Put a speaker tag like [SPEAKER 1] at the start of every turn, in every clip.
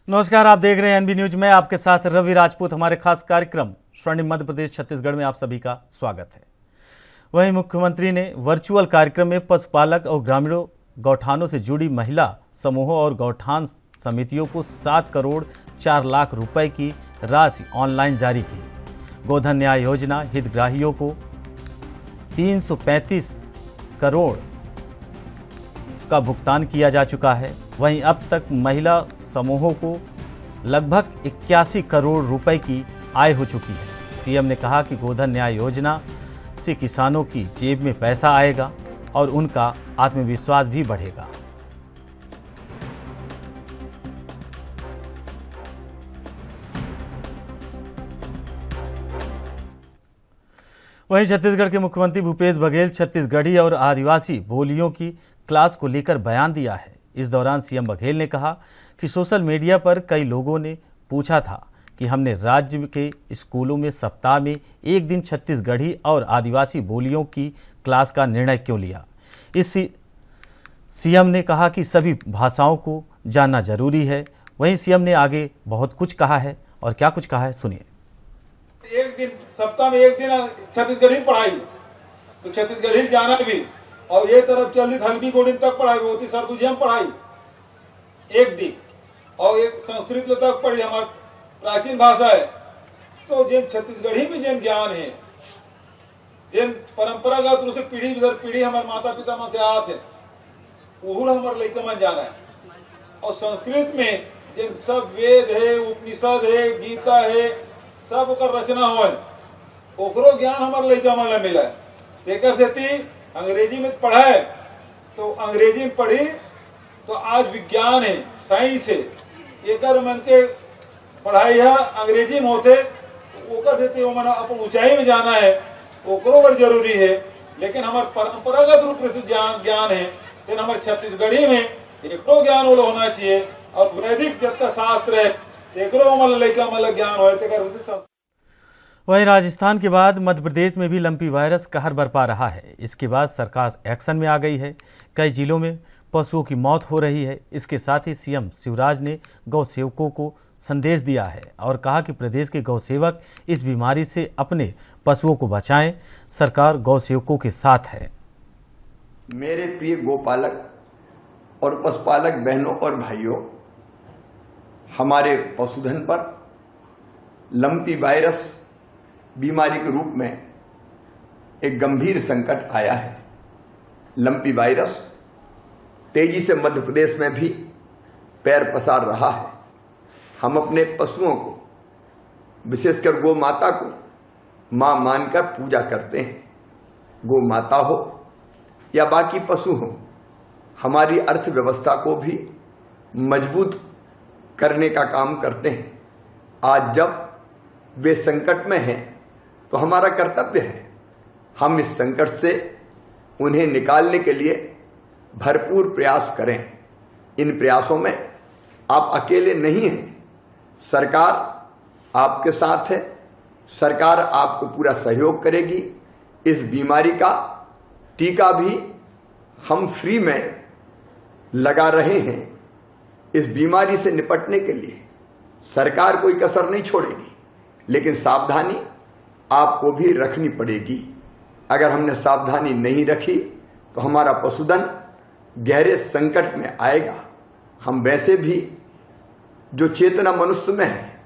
[SPEAKER 1] नमस्कार, आप देख रहे हैं एनबी न्यूज में आपके साथ रवि राजपूत। हमारे खास कार्यक्रम स्वर्णिम मध्य प्रदेश छत्तीसगढ़ में आप सभी का स्वागत है। वहीं मुख्यमंत्री ने वर्चुअल कार्यक्रम में पशुपालक और ग्रामीणों गौठानों से जुड़ी महिला समूहों और गौठान समितियों को 7 करोड़ 4 लाख रुपए की राशि ऑनलाइन जारी की। गोधन न्याय योजना हितग्राहियों को 335 करोड़ का भुगतान किया जा चुका है। वहीं अब तक महिला समूहों को लगभग 81 करोड़ रुपए की आय हो चुकी है। सीएम ने कहा कि गोधन न्याय योजना से किसानों की जेब में पैसा आएगा और उनका आत्मविश्वास भी बढ़ेगा। वहीं छत्तीसगढ़ के मुख्यमंत्री भूपेश बघेल छत्तीसगढ़ी और आदिवासी बोलियों की क्लास को लेकर बयान दिया है। इस दौरान सीएम बघेल ने कहा कि सोशल मीडिया पर कई लोगों ने पूछा था कि हमने राज्य के स्कूलों में सप्ताह में एक दिन छत्तीसगढ़ी और आदिवासी बोलियों की क्लास का निर्णय क्यों लिया। इस सीएम ने कहा कि सभी भाषाओं को जानना जरूरी है। वहीं सीएम ने आगे बहुत कुछ कहा है और क्या कुछ कहा है सुनिए।
[SPEAKER 2] एक दिन सप्ताह में एक दिन छत्तीसगढ़ी पढ़ाई तो छत्तीसगढ़ी जाना भी, और ये तरफ चली हल्बी गोडिन तक पढ़ाई होती, सरगुजिया में पढ़ाई एक दिन, और एक संस्कृत तक पढ़ी, हमारी प्राचीन भाषा है। तो जिन छत्तीसगढ़ी में जिन ज्ञान है, जिन परंपरागत रूप से पीढ़ी दर पीढ़ी हमारे माता पिता में से आत है, वो हमारे लड़का मन जाना है। और संस्कृत में जिन सब वेद है, उपनिषद है, गीता है, सब का रचना हो, ओकरो ज्ञान हमारे लड़का मन मिला है। देकर सेती अंग्रेजी में पढ़ा है तो अंग्रेजी में पढ़ी तो आज विज्ञान है, साइंस है, एक मन के पढ़ाई है अंग्रेजी में होते, ओकर सेती मन अपन ऊंचाई में जाना है, ओकरो बड़ जरूरी है। लेकिन हमारे परंपरागत रूप से ज्ञान है, लेकिन हमारे छत्तीसगढ़ी में एकरो ज्ञान वाला होना चाहिए। और वैदिक जितना शास्त्र है एकरो मतलब लड़का मतलब ज्ञान हो।
[SPEAKER 1] वहीं राजस्थान के बाद मध्य प्रदेश में भी लंपी वायरस कहर बरपा रहा है। इसके बाद सरकार एक्शन में आ गई है। कई जिलों में पशुओं की मौत हो रही है। इसके साथ ही सीएम शिवराज ने गौ सेवकों को संदेश दिया है और कहा कि प्रदेश के गौ सेवक इस बीमारी से अपने पशुओं को बचाएं। सरकार गौ सेवकों के साथ है।
[SPEAKER 3] मेरे प्रिय गोपालक और पशुपालक बहनों और भाइयों, हमारे पशुधन पर लंपी वायरस बीमारी के रूप में एक गंभीर संकट आया है। लंपी वायरस तेजी से मध्य प्रदेश में भी पैर पसार रहा है। हम अपने पशुओं को, विशेषकर गौ माता को मां मानकर पूजा करते हैं। गौ माता हो या बाकी पशु हो, हमारी अर्थव्यवस्था को भी मजबूत करने का काम करते हैं। आज जब वे संकट में हैं तो हमारा कर्तव्य है हम इस संकट से उन्हें निकालने के लिए भरपूर प्रयास करें। इन प्रयासों में आप अकेले नहीं हैं, सरकार आपके साथ है। सरकार आपको पूरा सहयोग करेगी। इस बीमारी का टीका भी हम फ्री में लगा रहे हैं। इस बीमारी से निपटने के लिए सरकार कोई कसर नहीं छोड़ेगी, लेकिन सावधानी आपको भी रखनी पड़ेगी। अगर हमने सावधानी नहीं रखी तो हमारा पशुधन गहरे संकट में आएगा। हम वैसे भी जो चेतना मनुष्य में है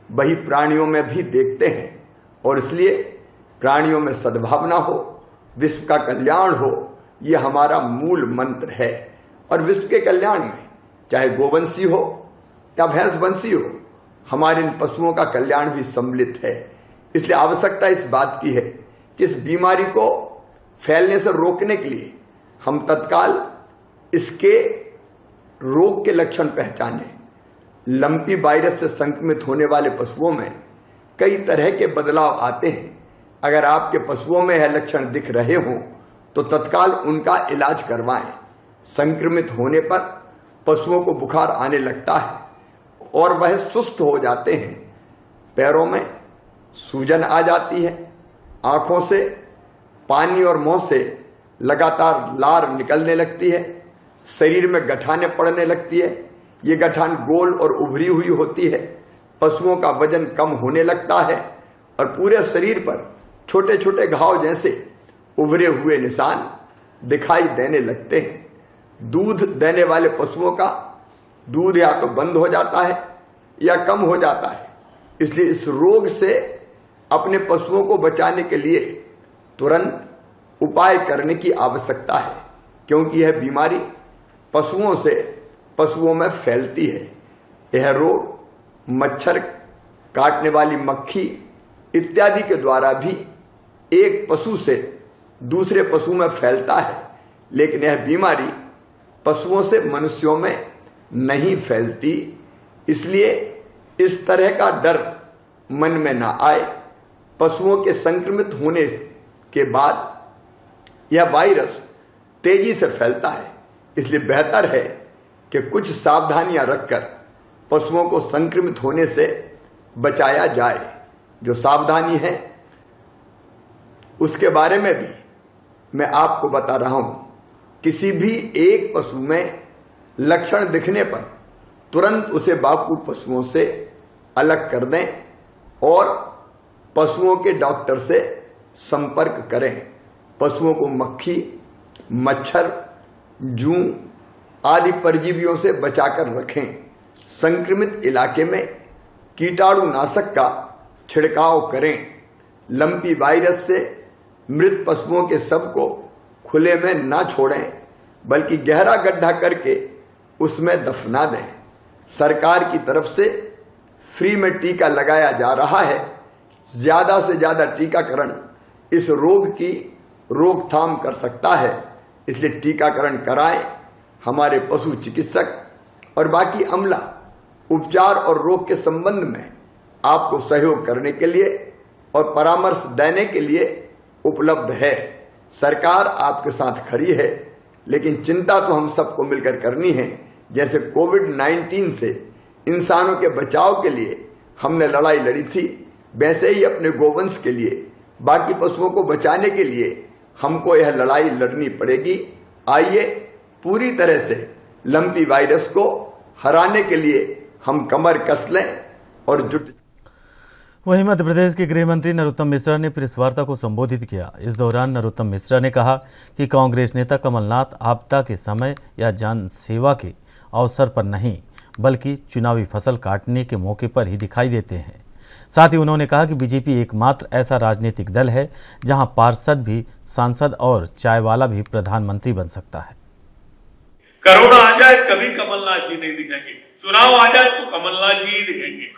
[SPEAKER 3] वही प्राणियों में भी देखते हैं, और इसलिए प्राणियों में सद्भावना हो, विश्व का कल्याण हो, ये हमारा मूल मंत्र है। और विश्व के कल्याण में चाहे गोवंशी हो या भैंसवंशी हो, हमारे इन पशुओं का कल्याण भी सम्मिलित है। इसलिए आवश्यकता इस बात की है कि इस बीमारी को फैलने से रोकने के लिए हम तत्काल इसके रोग के लक्षण पहचानें। लंपी वायरस से संक्रमित होने वाले पशुओं में कई तरह के बदलाव आते हैं। अगर आपके पशुओं में यह लक्षण दिख रहे हों तो तत्काल उनका इलाज करवाएं। संक्रमित होने पर पशुओं को बुखार आने लगता है और वह सुस्त हो जाते हैं। पैरों में सूजन आ जाती है, आंखों से पानी और मुंह से लगातार लार निकलने लगती है, शरीर में गठाने पड़ने लगती है, ये गठान गोल और उभरी हुई होती है। पशुओं का वजन कम होने लगता है और पूरे शरीर पर छोटे छोटे घाव जैसे उभरे हुए निशान दिखाई देने लगते हैं। दूध देने वाले पशुओं का दूध या तो बंद हो जाता है या कम हो जाता है। इसलिए इस रोग से अपने पशुओं को बचाने के लिए तुरंत उपाय करने की आवश्यकता है, क्योंकि यह बीमारी पशुओं से पशुओं में फैलती है। यह रोग मच्छर, काटने वाली मक्खी इत्यादि के द्वारा भी एक पशु से दूसरे पशु में फैलता है, लेकिन यह बीमारी पशुओं से मनुष्यों में नहीं फैलती। इसलिए इस तरह का डर मन में ना आए। पशुओं के संक्रमित होने के बाद यह वायरस तेजी से फैलता है, इसलिए बेहतर है कि कुछ सावधानियां रखकर पशुओं को संक्रमित होने से बचाया जाए। जो सावधानी है उसके बारे में भी मैं आपको बता रहा हूं। किसी भी एक पशु में लक्षण दिखने पर तुरंत उसे बाकी पशुओं से अलग कर दें और पशुओं के डॉक्टर से संपर्क करें। पशुओं को मक्खी, मच्छर, जूं आदि परजीवियों से बचाकर रखें। संक्रमित इलाके में कीटाणुनाशक का छिड़काव करें। लंपी वायरस से मृत पशुओं के शव को खुले में ना छोड़ें, बल्कि गहरा गड्ढा करके उसमें दफना दें। सरकार की तरफ से फ्री में टीका लगाया जा रहा है। ज्यादा से ज्यादा टीकाकरण इस रोग की रोकथाम कर सकता है, इसलिए टीकाकरण कराएं। हमारे पशु चिकित्सक और बाकी अमला उपचार और रोग के संबंध में आपको सहयोग करने के लिए और परामर्श देने के लिए उपलब्ध है। सरकार आपके साथ खड़ी है, लेकिन चिंता तो हम सबको मिलकर करनी है। जैसे कोविड-19 से इंसानों के बचाव के लिए हमने लड़ाई लड़ी थी, वैसे ही अपने गोवंश के लिए, बाकी पशुओं को बचाने के लिए हमको यह लड़ाई लड़नी पड़ेगी। आइए पूरी तरह से लंपी वायरस को हराने के लिए हम कमर कस लें और जुट।
[SPEAKER 1] वहीं मध्य प्रदेश के गृह मंत्री नरोत्तम मिश्रा ने प्रेस वार्ता को संबोधित किया। इस दौरान नरोत्तम मिश्रा ने कहा कि कांग्रेस नेता कमलनाथ आपदा के समय या जन सेवा के अवसर पर नहीं, बल्कि चुनावी फसल काटने के मौके पर ही दिखाई देते हैं। साथ ही उन्होंने कहा कि बीजेपी एकमात्र ऐसा राजनीतिक दल है जहां पार्षद भी सांसद और चाय वाला भी प्रधानमंत्री बन सकता है।
[SPEAKER 4] कोरोना आ जाए कभी कमलनाथ जी नहीं दिखेंगे, चुनाव आ जाए तो कमलनाथ जी ही दिखेंगे।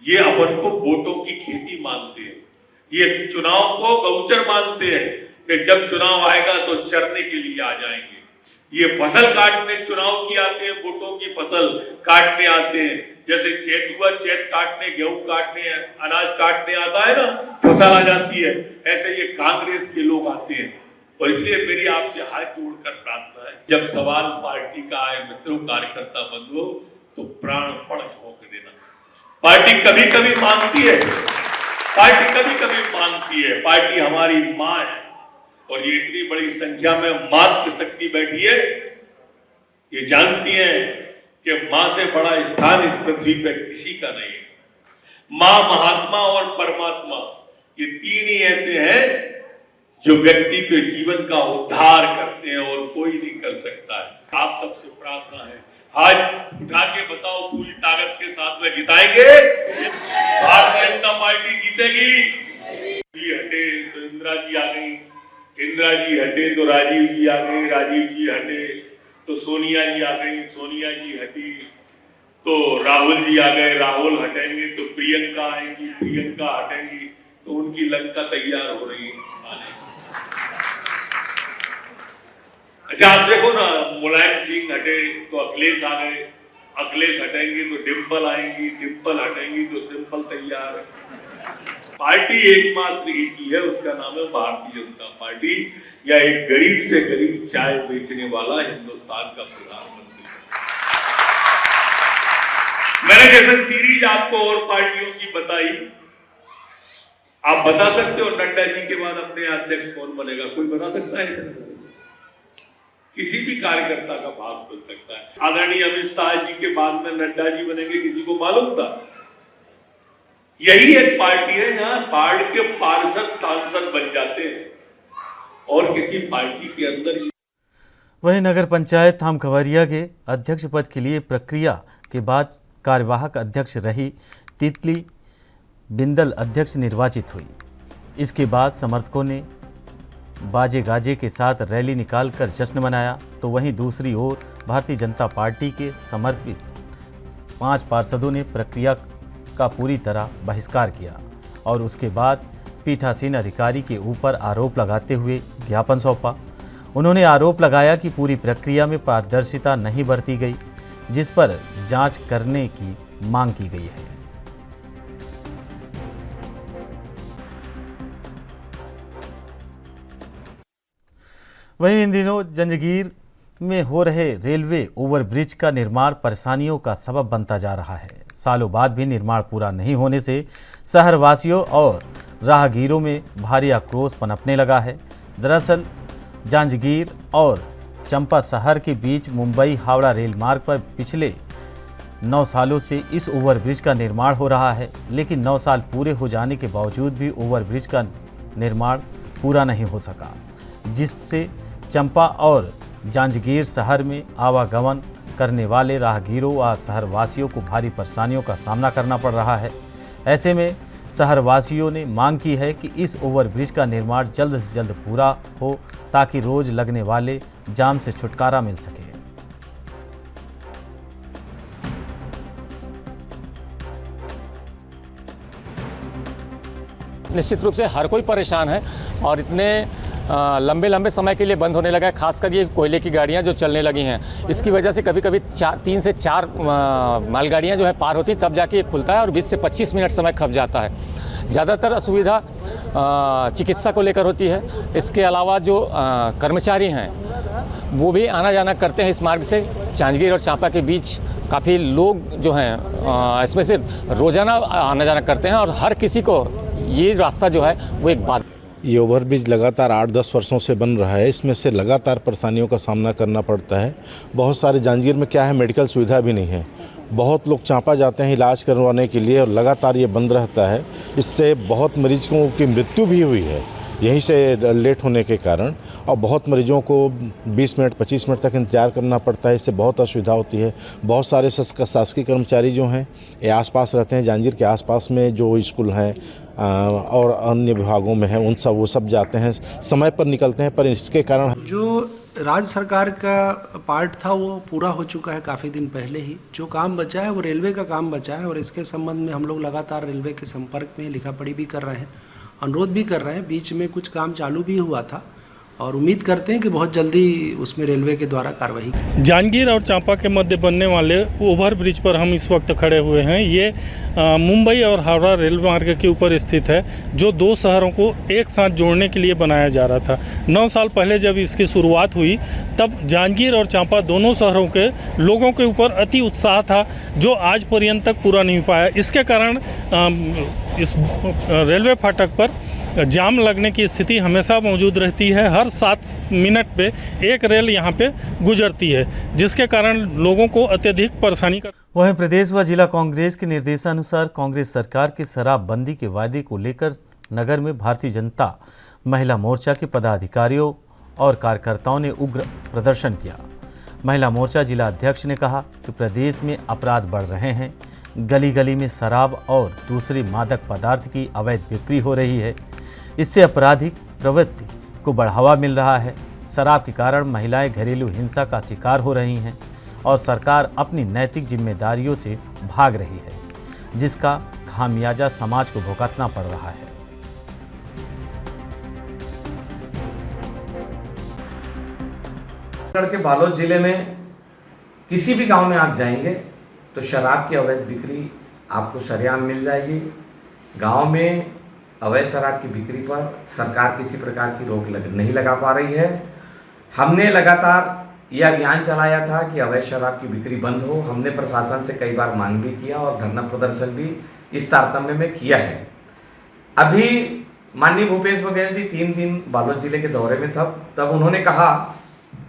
[SPEAKER 4] ये अपन को वोटों की खेती मानते हैं, ये चुनाव को गौचर मानते हैं कि जब चुनाव आएगा तो चरने के लिए आ जाएंगे। ये फसल काटने चुनाव की आते हैं, वोटों की फसल काटने आते हैं। जैसे चैत हुआ, चैत काटने, गेहूं काटने, अनाज काटने आता है ना, फसल आ जाती है, ऐसे ये कांग्रेस के लोग आते हैं। और इसलिए मेरी आपसे हाथ जोड़कर प्रार्थना है, जब सवाल पार्टी का आए, मित्रों कार्यकर्ता बंधुओं, तो प्राणपण झोंक देना। पार्टी कभी कभी मांगती है, पार्टी कभी कभी मांगती है, पार्टी हमारी मां है और ये इतनी बड़ी संख्या में मातृशक्ति बैठी है, ये जानती है कि मां से बड़ा स्थान इस पृथ्वी पर किसी का नहीं है। मां, महात्मा और परमात्मा, ये तीन ही ऐसे हैं जो व्यक्ति के जीवन का उद्धार करते हैं और कोई नहीं कर सकता है। आप सबसे प्रार्थना है, हाथ उठा के बताओ, पूरी ताकत के साथ में जिताएंगे, भारतीय जनता पार्टी जीतेगी। हटे तो इंदिरा जी आ गई, इंदिरा जी हटे तो राजीव जी आ गए, राजीव जी हटे तो सोनिया जी आ गई, सोनिया जी हटी तो राहुल जी आ गए, राहुल हटेंगे तो प्रियंका आएंगी, प्रियंका हटेंगी तो उनकी लंका तैयार हो रही है। अच्छा आप देखो ना, मुलायम सिंह हटे तो अखिलेश आ गए, अखिलेश हटेंगे तो डिंपल आएंगी, डिंपल हटेंगी तो सिंपल तैयार है। पार्टी एकमात्र एक ही है, उसका नाम है भारतीय जनता पार्टी, या एक गरीब से गरीब चाय बेचने वाला हिंदुस्तान का प्रधानमंत्री। मैंने जैसे सीरीज आपको और पार्टियों की बताई, आप बता सकते हो नड्डा जी के बाद अपने अध्यक्ष कौन बनेगा? कोई बता सकता है? किसी भी कार्यकर्ता का भाग खुल सकता है। आदरणीय अमित शाह जी के बाद में नड्डा जी बनेंगे, किसी को मालूम था? यही एक पार्टी है जहां बाढ़ के पार्षद सांसद बन जाते हैं और किसी पार्टी के अंदर।
[SPEAKER 1] वहीं नगर पंचायत थामखवरिया के अध्यक्ष पद के लिए प्रक्रिया के बाद कार्यवाहक अध्यक्ष रही तितली बिंदल अध्यक्ष निर्वाचित हुई। इसके बाद समर्थकों ने बाजे गाजे के साथ रैली निकालकर जश्न मनाया, तो वहीं दूसरी ओर भारतीय जनता पार्टी के समर्पित 5 पार्षदों ने प्रक्रिया का पूरी तरह बहिष्कार किया और उसके बाद पीठासीन अधिकारी के ऊपर आरोप लगाते हुए ज्ञापन सौंपा। उन्होंने आरोप लगाया कि पूरी प्रक्रिया में पारदर्शिता नहीं बरती गई, जिस पर जांच करने की मांग की गई है। वहीं इन दिनों जंजगीर में हो रहे रेलवे ओवरब्रिज का निर्माण परेशानियों का सबब बनता जा रहा है। सालों बाद भी निर्माण पूरा नहीं होने से शहरवासियों और राहगीरों में भारी आक्रोश पनपने लगा है। दरअसल जांजगीर और चंपा शहर के बीच मुंबई हावड़ा रेल मार्ग पर पिछले 9 सालों से इस ओवरब्रिज का निर्माण हो रहा है, लेकिन 9 साल पूरे हो जाने के बावजूद भी ओवरब्रिज का निर्माण पूरा नहीं हो सका, जिससे चंपा और जांजगीर शहर में आवागमन करने वाले राहगीरों व शहरवासियों को भारी परेशानियों का सामना करना पड़ रहा है। ऐसे में शहरवासियों ने मांग की है कि इस ओवरब्रिज का निर्माण जल्द से जल्द पूरा हो, ताकि रोज लगने वाले जाम से छुटकारा मिल सके।
[SPEAKER 5] निश्चित रूप से हर कोई परेशान है और इतने लंबे समय के लिए बंद होने लगा है। खासकर ये कोयले की गाड़ियां जो चलने लगी हैं, इसकी वजह से कभी कभी 3 से 4 मालगाड़ियां जो है पार होती हैं, तब जाके ये खुलता है और 20 से 25 मिनट समय खप जाता है। ज़्यादातर असुविधा चिकित्सा को लेकर होती है। इसके अलावा जो कर्मचारी हैं वो भी आना जाना करते हैं इस मार्ग से। जांजगीर और चांपा के बीच काफ़ी लोग जो हैं इसमें से रोज़ाना आना जाना करते हैं और हर किसी को ये रास्ता जो है वो एक बात।
[SPEAKER 6] ये ओवरब्रिज लगातार 8-10 वर्षों से बन रहा है। इसमें से लगातार परेशानियों का सामना करना पड़ता है। बहुत सारे जांजगीर में क्या है, मेडिकल सुविधा भी नहीं है। बहुत लोग चांपा जाते हैं इलाज करवाने के लिए और लगातार ये बंद रहता है। इससे बहुत मरीजों की मृत्यु भी हुई है यहीं से लेट होने के कारण, और बहुत मरीजों को 20 मिनट 25 मिनट तक इंतजार करना पड़ता है। इससे बहुत असुविधा होती है। बहुत सारे शासकीय कर्मचारी जो हैं ये आसपास रहते हैं, जांजगीर के आसपास में जो स्कूल हैं और अन्य विभागों में हैं, वो सब जाते हैं, समय पर निकलते हैं, पर इसके कारण
[SPEAKER 7] जो राज्य सरकार का पार्ट था वो पूरा हो चुका है काफ़ी दिन पहले ही। जो काम बचा है वो रेलवे का काम बचा है और इसके संबंध में हम लोग लगातार रेलवे के संपर्क में लिखा पढ़ी भी कर रहे हैं, अनुरोध भी कर रहे हैं। बीच में कुछ काम चालू भी हुआ था और उम्मीद करते हैं कि बहुत जल्दी उसमें रेलवे के द्वारा कार्रवाई।
[SPEAKER 8] जांजगीर और चांपा के मध्य बनने वाले ओवर ब्रिज पर हम इस वक्त खड़े हुए हैं। ये मुंबई और हावड़ा रेल मार्ग के ऊपर स्थित है, जो 2 शहरों को एक साथ जोड़ने के लिए बनाया जा रहा था। 9 साल पहले जब इसकी शुरुआत हुई तब जांजगीर और चांपा दोनों शहरों के लोगों के ऊपर अति उत्साह था, जो आज पर्यंत तक पूरा नहीं पाया। इसके कारण इस रेलवे फाटक पर जाम लगने की स्थिति हमेशा मौजूद रहती है। हर 7 मिनट पे एक रेल यहाँ पे गुजरती है, जिसके कारण लोगों को अत्यधिक परेशानी का।
[SPEAKER 1] वहीं प्रदेश व जिला कांग्रेस के निर्देशानुसार कांग्रेस सरकार के शराबबंदी के वादे को लेकर नगर में भारतीय जनता महिला मोर्चा के पदाधिकारियों और कार्यकर्ताओं ने उग्र प्रदर्शन किया। महिला मोर्चा जिला अध्यक्ष ने कहा कि प्रदेश में अपराध बढ़ रहे हैं, गली गली में शराब और दूसरे मादक पदार्थ की अवैध बिक्री हो रही है। इससे आपराधिक प्रवृत्ति को बढ़ावा मिल रहा है। शराब के कारण महिलाएं घरेलू हिंसा का शिकार हो रही हैं और सरकार अपनी नैतिक जिम्मेदारियों से भाग रही है, जिसका खामियाजा समाज को भुगतना पड़ रहा है।
[SPEAKER 9] के बालोद जिले में किसी भी गांव में आप जाएंगे तो शराब की अवैध बिक्री आपको सरेआम मिल जाएगी। गांव में अवैध शराब की बिक्री पर सरकार किसी प्रकार की रोक नहीं लगा पा रही है। हमने लगातार यह अभियान चलाया था कि अवैध शराब की बिक्री बंद हो। हमने प्रशासन से कई बार मांग भी किया और धरना प्रदर्शन भी इस तारतम्य में किया है। अभी माननीय भूपेश बघेल जी 3 दिन बालोद जिले के दौरे में तब उन्होंने कहा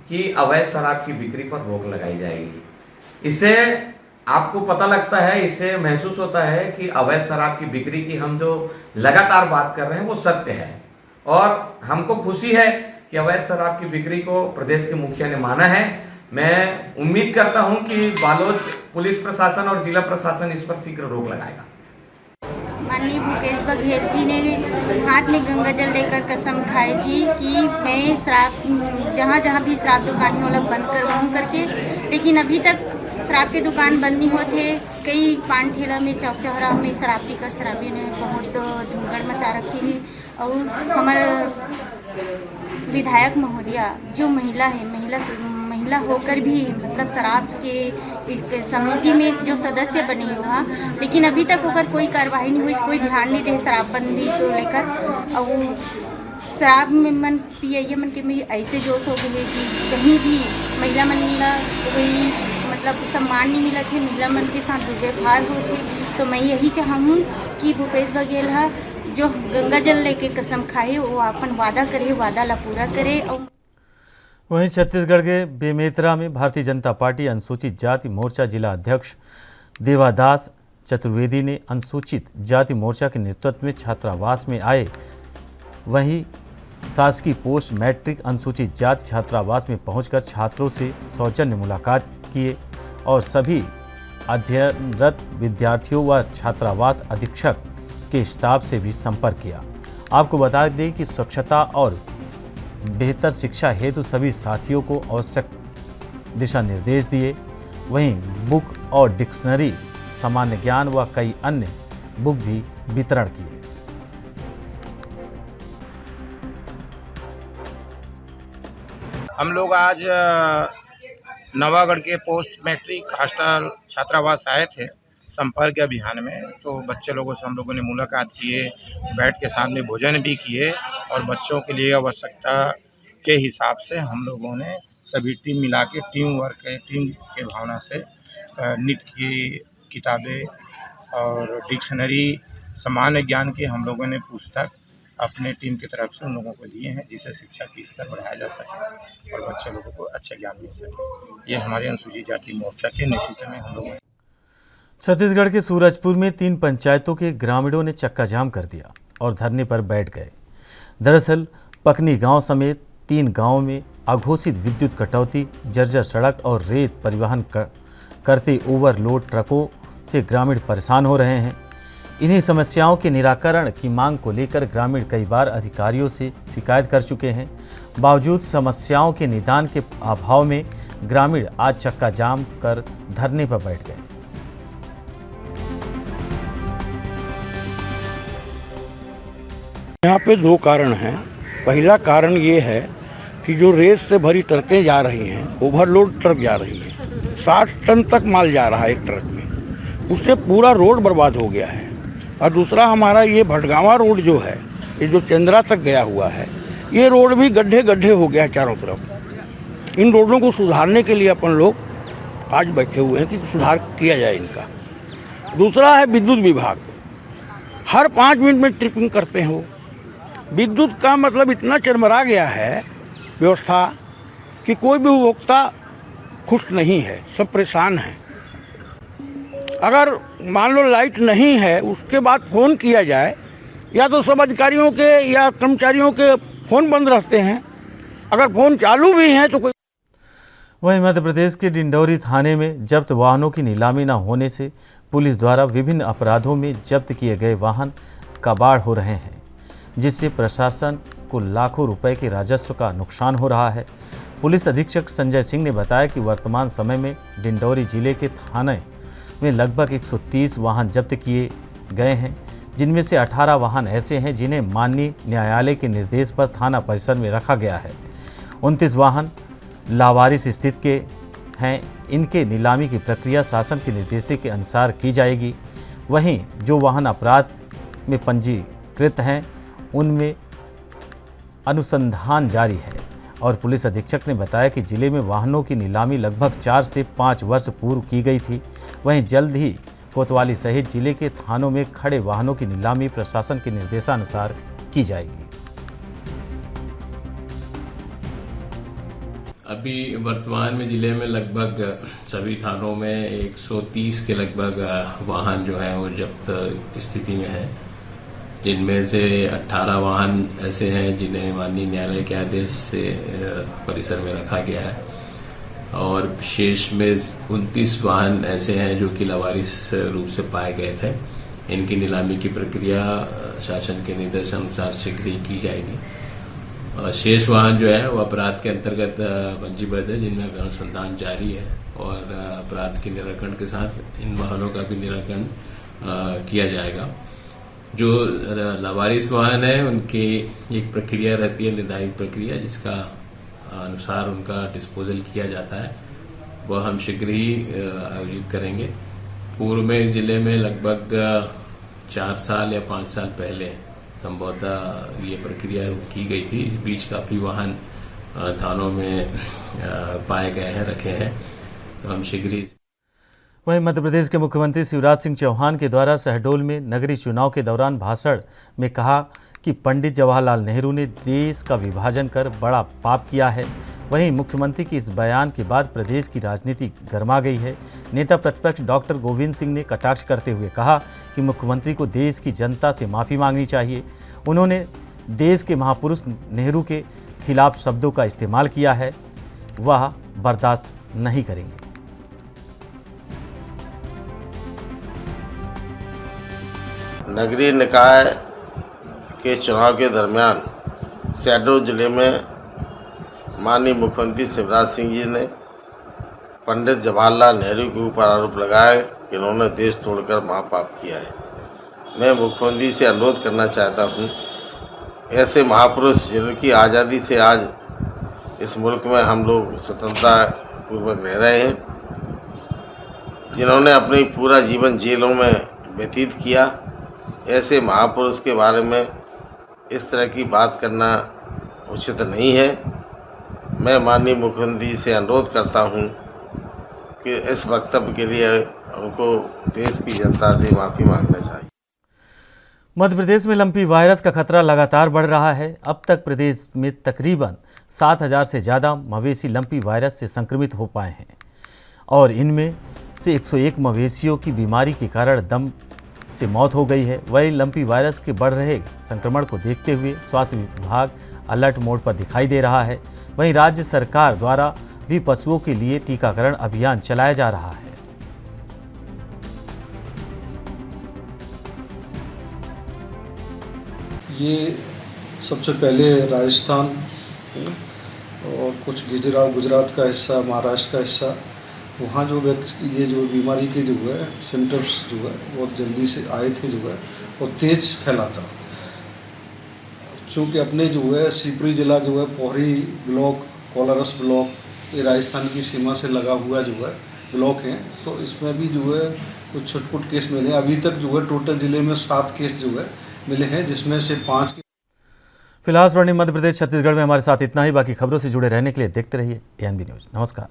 [SPEAKER 9] कि अवैध शराब की बिक्री पर रोक लगाई जाएगी। इससे आपको पता लगता है, इससे महसूस होता है कि अवैध शराब की बिक्री की हम जो लगातार बात कर रहे हैं वो सत्य है। और हमको खुशी है कि अवैध शराब की बिक्री को प्रदेश के मुखिया ने माना है। मैं उम्मीद करता हूं कि बालोद पुलिस प्रशासन और जिला प्रशासन इस पर शीघ्र रोक लगाएगा।
[SPEAKER 10] माननीय भूपेश बघेल जी ने हाथ में गंगा जल लेकर कसम खाई थी कि मैं शराब जहाँ जहाँ भी शराब दुकान हो लोग बंद करवाऊँ करके, लेकिन अभी तक शराब के दुकान बंद नहीं होते। कई पान ठेला में, चौक चौराहा में शराब पीकर शराबियों ने बहुत धुमगड़ मचा रखी है। और हमारा विधायक महोदया जो महिला है, महिला होकर भी मतलब शराब के समिति में जो सदस्य बने हुआ, लेकिन अभी तक होकर कोई कार्रवाई नहीं हुई, कोई ध्यान नहीं दे शराबबंदी को लेकर। और शराब में मन पिए मन के में ऐसे जोश हो गए कि कहीं भी महिला मन ला कोई मतलब सम्मान नहीं मिला थे, महिला मन के साथ दुर्व्यवहार होते। तो मैं यही चाहूँ कि भूपेश बघेल जो गंगा जल लेके कसम खाए वो अपन वादा करे, वादा ला पूरा करे। और
[SPEAKER 1] वहीं छत्तीसगढ़ के बेमेतरा में भारतीय जनता पार्टी अनुसूचित जाति मोर्चा जिला अध्यक्ष देवादास चतुर्वेदी ने अनुसूचित जाति मोर्चा के नेतृत्व में छात्रावास में आए वहीं शासकीय पोस्ट मैट्रिक अनुसूचित जाति छात्रावास में पहुंचकर छात्रों से सौजन्य मुलाकात किए और सभी अध्ययनरत विद्यार्थियों व छात्रावास अधीक्षक के स्टाफ से भी संपर्क किया। आपको बता दें कि स्वच्छता और बेहतर शिक्षा हेतु सभी साथियों को आवश्यक दिशा निर्देश दिए। वहीं बुक और डिक्शनरी, सामान्य ज्ञान व कई अन्य बुक भी वितरण किए।
[SPEAKER 11] हम लोग आज नवागढ़ के पोस्ट मैट्रिक हॉस्टल छात्रावास आए थे संपर्क अभियान में। तो बच्चे लोगों से हम लोगों ने मुलाकात किए, बैठ के साथ में भोजन भी किए और बच्चों के लिए आवश्यकता के हिसाब से हम लोगों ने सभी टीम मिला के टीम के भावना से निट की किताबें और डिक्शनरी, सामान्य ज्ञान की हम लोगों ने पुस्तक अपने टीम की तरफ से उन लोगों को दिए हैं, जिससे शिक्षा की स्तर बढ़ाया जा सके और बच्चे लोगों को अच्छा ज्ञान मिल सके। ये हमारे अनुसूचित जाति मोर्चा के नेतृत्व में हम लोग।
[SPEAKER 1] छत्तीसगढ़ के सूरजपुर में 3 पंचायतों के ग्रामीणों ने चक्का जाम कर दिया और धरने पर बैठ गए। दरअसल पकनी गांव समेत 3 गांवों में अघोषित विद्युत कटौती, जर्जर सड़क और रेत परिवहन करते ओवरलोड ट्रकों से ग्रामीण परेशान हो रहे हैं। इन्हीं समस्याओं के निराकरण की मांग को लेकर ग्रामीण कई बार अधिकारियों से शिकायत कर चुके हैं। बावजूद समस्याओं के निदान के अभाव में ग्रामीण आज चक्का जाम कर धरने पर बैठ गए।
[SPEAKER 12] यहाँ पे 2 कारण हैं। पहला कारण ये है कि जो रेत से भरी ट्रकें जा रही हैं, ओवरलोड ट्रक जा रही है, 60 टन तक माल जा रहा है एक ट्रक में, उससे पूरा रोड बर्बाद हो गया है। और दूसरा हमारा ये भटगांवा रोड जो है, ये जो चंद्रा तक गया हुआ है, ये रोड भी गड्ढे गड्ढे हो गया है चारों तरफ। इन रोडों को सुधारने के लिए अपन लोग आज बैठे हुए हैं कि सुधार किया जाए इनका। दूसरा है विद्युत विभाग, हर 5 मिनट में ट्रिपिंग करते हो। विद्युत का मतलब इतना चरमरा गया है व्यवस्था कि कोई भी उपभोक्ता खुश नहीं है, सब परेशान हैं। अगर मान लो लाइट नहीं है, उसके बाद फ़ोन किया जाए, या तो सब अधिकारियों के या कर्मचारियों के फ़ोन बंद रहते हैं, अगर फ़ोन चालू भी हैं तो कोई।
[SPEAKER 1] वहीं मध्य प्रदेश के डिंडौरी थाने में जब्त वाहनों की नीलामी न होने से पुलिस द्वारा विभिन्न अपराधों में जब्त किए गए वाहन कबाड़ हो रहे हैं, जिससे प्रशासन को लाखों रुपए के राजस्व का नुकसान हो रहा है। पुलिस अधीक्षक संजय सिंह ने बताया कि वर्तमान समय में डिंडौरी जिले के थाने में लगभग 130 वाहन जब्त किए गए हैं, जिनमें से 18 वाहन ऐसे हैं जिन्हें माननीय न्यायालय के निर्देश पर थाना परिसर में रखा गया है। 29 वाहन लावारिस स्थिति के हैं। इनके नीलामी की प्रक्रिया शासन के निर्देश के अनुसार की जाएगी। वहीं जो वाहन अपराध में पंजीकृत हैं उनमें अनुसंधान जारी है। और पुलिस अधीक्षक ने बताया कि जिले में वाहनों की नीलामी लगभग 4 से 5 वर्ष पूर्व की गई थी। वहीं जल्द ही कोतवाली सहित जिले के थानों में खड़े वाहनों की नीलामी प्रशासन के निर्देशानुसार की जाएगी।
[SPEAKER 13] अभी वर्तमान में जिले में लगभग सभी थानों में 130 के लगभग वाहन जो है वो जब्त स्थिति में है, जिनमें से 18 वाहन ऐसे हैं जिन्हें माननीय न्यायालय के आदेश से परिसर में रखा गया है और शेष में 29 वाहन ऐसे हैं जो कि लावारिस रूप से पाए गए थे। इनकी नीलामी की प्रक्रिया शासन के निर्देश अनुसार शीघ्र ही की जाएगी। शेष वाहन जो है वो अपराध के अंतर्गत पंजीबद्ध है, जिनमें अनुसंधान जारी है और अपराध के निराकरण के साथ इन वाहनों का भी निराकरण किया जाएगा। जो लावारिस वाहन है उनकी एक प्रक्रिया रहती है, निर्धारित प्रक्रिया, जिसका अनुसार उनका डिस्पोजल किया जाता है, वह हम शीघ्र ही आयोजित करेंगे। पूर्व में जिले में लगभग 4 साल या 5 साल पहले संभवतः ये प्रक्रिया की गई थी। इस बीच काफ़ी वाहन थानों में पाए गए हैं, रखे हैं, तो हम शीघ्र ही।
[SPEAKER 1] वहीं मध्य प्रदेश के मुख्यमंत्री शिवराज सिंह चौहान के द्वारा शहडोल में नगरीय चुनाव के दौरान भाषण में कहा कि पंडित जवाहरलाल नेहरू ने देश का विभाजन कर बड़ा पाप किया है। वहीं मुख्यमंत्री के इस बयान के बाद प्रदेश की राजनीति गर्मा गई है। नेता प्रतिपक्ष डॉक्टर गोविंद सिंह ने कटाक्ष करते हुए कहा कि मुख्यमंत्री को देश की जनता से माफ़ी मांगनी चाहिए। उन्होंने देश के महापुरुष नेहरू के खिलाफ शब्दों का इस्तेमाल किया है, वह बर्दाश्त नहीं करेंगे।
[SPEAKER 14] नगरीय निकाय के चुनाव के दरमियान शहडोल जिले में माननीय मुख्यमंत्री शिवराज सिंह जी ने पंडित जवाहरलाल नेहरू के ऊपर आरोप लगाया कि उन्होंने देश तोड़कर महापाप किया है। मैं मुख्यमंत्री से अनुरोध करना चाहता हूं, ऐसे महापुरुष जिनकी आज़ादी से आज इस मुल्क में हम लोग स्वतंत्रता पूर्वक रह रहे हैं, जिन्होंने अपनी पूरा जीवन जेलों में व्यतीत किया, ऐसे महापुरुष के बारे में इस तरह की बात करना उचित नहीं है। मैं माननीय मुख्यमंत्री से अनुरोध करता हूं कि इस वक्तव्य के लिए उनको देश की जनता से माफ़ी मांगना चाहिए।
[SPEAKER 1] मध्य प्रदेश में लंपी वायरस का खतरा लगातार बढ़ रहा है। अब तक प्रदेश में तकरीबन 7,000 से ज़्यादा मवेशी लंपी वायरस से संक्रमित हो पाए हैं और इनमें से 101 मवेशियों की बीमारी के कारण दम से मौत हो गई है। वहीं लंपी वायरस के बढ़ रहे संक्रमण को देखते हुए स्वास्थ्य विभाग अलर्ट मोड पर दिखाई दे रहा है। वहीं राज्य सरकार द्वारा भी पशुओं के लिए टीकाकरण अभियान चलाया जा रहा है।
[SPEAKER 15] ये सबसे पहले राजस्थान और कुछ गुजरात का हिस्सा, महाराष्ट्र का हिस्सा, वहाँ जो ये जो बीमारी के जो है सिम्टम्स जो है बहुत जल्दी से आए थे जो है और तेज फैला था। चूँकि अपने जो है शिवपुरी जिला जो है पोहरी ब्लॉक, कोलारस ब्लॉक, ये राजस्थान की सीमा से लगा हुआ जो है ब्लॉक हैं, तो इसमें भी जो है कुछ छुटपुट केस मिले। अभी तक जो है टोटल जिले में 7 केस जो है मिले हैं, जिसमें से 5।
[SPEAKER 1] फिलहाल स्वर्णिम मध्य प्रदेश छत्तीसगढ़ में हमारे साथ इतना ही। बाकी खबरों से जुड़े रहने के लिए देखते रहिए ANB न्यूज़। नमस्कार।